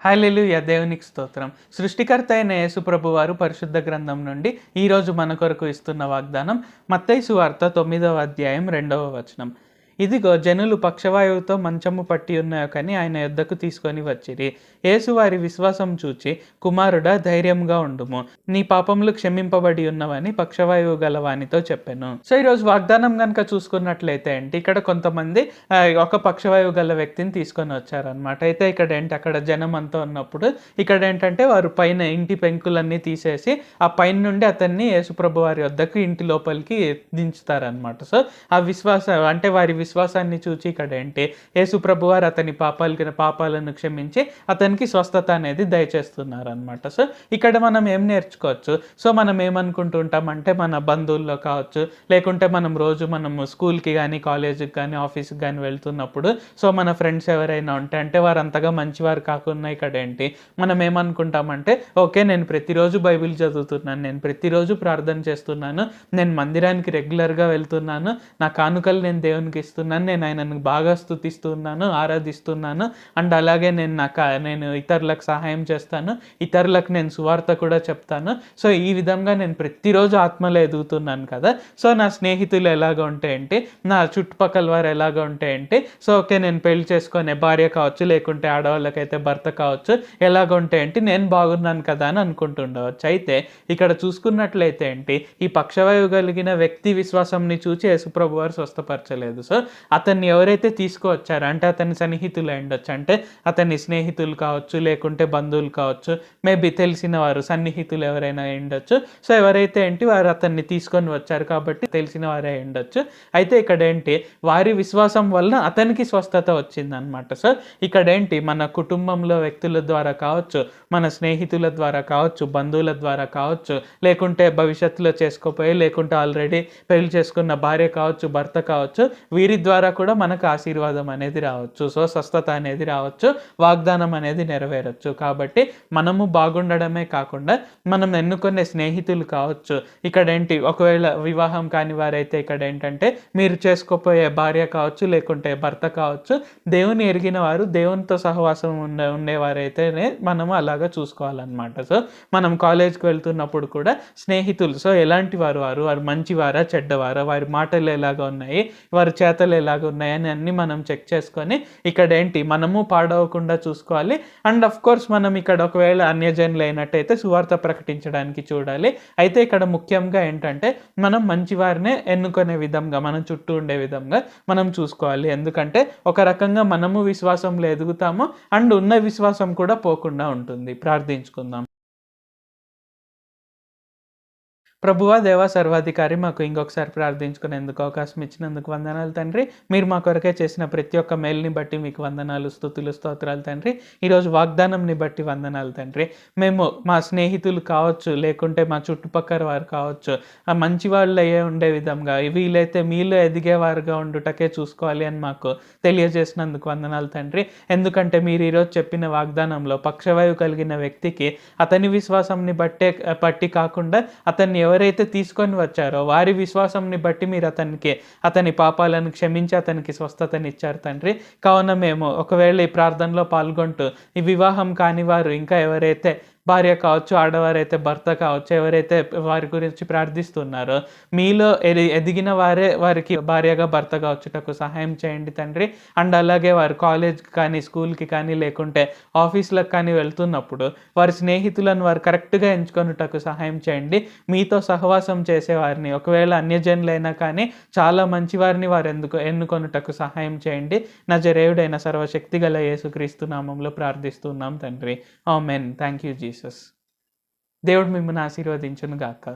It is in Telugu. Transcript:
హల్లెలూయా! దేవునికి స్తోత్రం. సృష్టికర్త అయిన యేసుప్రభు వారు పరిశుద్ధ గ్రంథం నుండి ఈరోజు మన కొరకు ఇస్తున్న వాగ్దానం మత్తయి సువార్త 9వ అధ్యాయం 2వ వచనం. ఇదిగో జనులు పక్షవాయువుతో మంచము పట్టి ఉన్నాయని ఆయన యొద్దకు తీసుకొని వచ్చిరి. యేసు వారి విశ్వాసం చూచి, కుమారుడా, ధైర్యంగా ఉండుము, నీ పాపములు క్షమింపబడి ఉన్నవని పక్షవాయువు గల వానితో చెప్పెను. సో ఈరోజు వాగ్దానం కనుక చూసుకున్నట్లయితే ఇక్కడ కొంతమంది ఒక పక్షవాయువు గల వ్యక్తిని తీసుకొని వచ్చారనమాట. అయితే అక్కడ జనం అంతా ఉన్నప్పుడు ఏంటంటే వారు పైన ఇంటి పెంకులన్నీ తీసేసి ఆ పైన నుండి అతన్ని యేసుప్రభు వారి వద్దకు ఇంటి లోపలికి దించుతారనమాట. సో ఆ అంటే వారి విశ్వాసాన్ని చూచి యేసుప్రభు వారు అతని పాపాలను క్షమించి అతనికి స్వస్థత అనేది దయచేస్తున్నారనమాట. సో ఇక్కడ మనం ఏం నేర్చుకోవచ్చు? సో మనం ఏమనుకుంటూ ఉంటామంటే మన బంధువుల్లో కావచ్చు, లేకుంటే మనము స్కూల్కి కానీ, కాలేజీకి కానీ, ఆఫీస్కి కానీ వెళ్తున్నప్పుడు సో మన ఫ్రెండ్స్ ఎవరైనా ఉంటే వారు అంతగా మంచివారు కాకుండా మనం ఏమనుకుంటామంటే, ఓకే, నేను ప్రతిరోజు బైబిల్ చదువుతున్నాను, నేను ప్రతిరోజు ప్రార్థన చేస్తున్నాను, నేను మందిరానికి రెగ్యులర్గా వెళ్తున్నాను, నా కానుకలు నేను దేవునికి ఇస్తున్నాను, నేను ఆయనను బాగా స్తుతిస్తున్నాను, ఆరాధిస్తున్నాను, అండ్ అలాగే నేను ఇతరులకు సహాయం చేస్తాను, ఇతరులకు నేను సువార్త కూడా చెప్తాను. సో ఈ విధంగా నేను ప్రతిరోజు ఆత్మలో ఎదుగుతున్నాను కదా. సో నా స్నేహితులు ఎలాగ ఉంటే నా చుట్టుపక్కల వారు ఎలాగ ఉంటే సో ఓకే, నేను పెళ్లి చేసుకునే భార్య కావచ్చు, లేకుంటే ఆడవాళ్ళకైతే భర్త కావచ్చు, ఎలాగ ఉంటే నేను బాగున్నాను కదా అని అనుకుంటుండవచ్చు. అయితే ఇక్కడ చూసుకున్నట్లయితే ఈ పక్షవాయువు కలిగిన వ్యక్తి విశ్వాసంని చూచి యేసుప్రభు వారు స్వస్థపరచలేదు. సో అతన్ని ఎవరైతే తీసుకువచ్చారో అతని సన్నిహితులు ఉండొచ్చు, అతని స్నేహితులు కావచ్చు, లేకుంటే బంధువులు కావచ్చు, మేబీ తెలిసిన వారు సన్నిహితులు ఎవరైనా ఉండొచ్చు. సో ఎవరైతే వారు అతన్ని తీసుకొని వచ్చారు కాబట్టి తెలిసిన వారే ఉండొచ్చు. అయితే వారి విశ్వాసం వలన అతనికి స్వస్థత వచ్చిందనమాట. సో మన కుటుంబంలో వ్యక్తుల ద్వారా కావచ్చు, మన స్నేహితుల ద్వారా కావచ్చు, బంధువుల ద్వారా కావచ్చు, లేకుంటే భవిష్యత్తులో చేసుకోపోయి, లేకుంటే ఆల్రెడీ పెళ్లి చేసుకున్న భార్య కావచ్చు, భర్త కావచ్చు, వీరి ద్వారా కూడా మనకు ఆశీర్వాదం అనేది రావచ్చు. సో స్వస్థత అనేది రావచ్చు, వాగ్దానం అనేది నెరవేరచ్చు. కాబట్టి మనము బాగుండడమే కాకుండా మనం ఎన్నుకునే స్నేహితులు కావచ్చు, ఒకవేళ వివాహం కాని వారైతే మీరు చేసుకోపోయే భార్య కావచ్చు, లేకుంటే భర్త కావచ్చు, దేవుని ఎరిగిన వారు, దేవునితో సహవాసం ఉండేవారైతేనే మనము అలాగా చూసుకోవాలన్నమాట. సో మనం కాలేజ్కి వెళ్తున్నప్పుడు కూడా స్నేహితులు సో ఎలాంటి వారు మంచివారా, చెడ్డవారా, వారి మాటలు ఎలాగ ఉన్నాయి, వారి చేతలు ఎలాగ ఉన్నాయి అని అన్ని మనం చెక్ చేసుకొని మనము పాడవకుండా చూసుకోవాలి. అండ్ అఫ్ కోర్స్ మనం ఒకవేళ అన్యజనులు అయినట్టయితే సువార్త ప్రకటించడానికి చూడాలి. అయితే ముఖ్యంగా మనం మంచివారినే ఎన్నుకునే విధంగా, మనం చుట్టూ ఉండే విధంగా మనం చూసుకోవాలి. ఎందుకంటే ఒక రకంగా మనము విశ్వాసంలో ఎదుగుతాము, అండ్ ఉన్న విశ్వాసం కూడా పోకుండా ఉంటుంది. ప్రార్థించుకుందాం. ప్రభువా, దేవా, సర్వాధికారి, మాకు ఇంకొకసారి ప్రార్థించుకునేందుకు అవకాశం ఇచ్చినందుకు వందనాలు తండ్రి. మీరు మా కొరకే చేసిన ప్రతి ఒక్క మేలుని బట్టి మీకు వందనాలు, స్తుతులు, స్తోత్రాలు తండ్రి. ఈరోజు వాగ్దానంని బట్టి వందనాలు తండ్రి. మేము మా స్నేహితులు కావచ్చు, లేకుంటే మా చుట్టుపక్కల వారు కావచ్చు, ఆ మంచి వాళ్ళు అయ్యే ఉండే విధంగా, వీలైతే మీలో ఎదిగేవారుగా ఉండుటకే చూసుకోవాలి అని మాకు తెలియజేసినందుకు వందనాలు తండ్రి. ఎందుకంటే మీరు ఈరోజు చెప్పిన వాగ్దానంలో పక్షవాయువు కలిగిన వ్యక్తికి అతని విశ్వాసంని బట్టి కాకుండా అతన్ని ఎవరైతే తీసుకొని వచ్చారో వారి విశ్వాసంని బట్టి మీరు అతని పాపాలను క్షమించి అతనికి స్వస్థతనిచ్చారు తండ్రి. కావున మేము ఒకవేళ ఈ ప్రార్థనలో పాల్గొంటూ ఈ వివాహం కాని వారు, ఇంకా ఎవరైతే భార్య కావచ్చు, ఆడవారైతే భర్త కావచ్చు, ఎవరైతే వారి గురించి ప్రార్థిస్తున్నారో మీలో ఎదిగిన వారే వారికి భార్యగా భర్త కావచ్చుటకు సహాయం చేయండి తండ్రి. అండ్ అలాగే వారు కాలేజ్కి కానీ, స్కూల్కి కానీ, లేకుంటే ఆఫీసులకు కానీ వెళ్తున్నప్పుడు వారి స్నేహితులను వారు కరెక్ట్గా ఎంచుకొనుటకు సహాయం చేయండి. మీతో సహవాసం చేసేవారిని, ఒకవేళ అన్యజనులైనా కానీ చాలా మంచి వారిని వారు ఎన్నుకొనుటకు సహాయం చేయండి. నజరేయుడైన సర్వశక్తి గల యేసుక్రీస్తు నామంలో ప్రార్థిస్తున్నాం తండ్రి. ఆమేన్. Thank you Jesus. దేవుడు మిమ్మల్ని ఆశీర్వదించును గాక.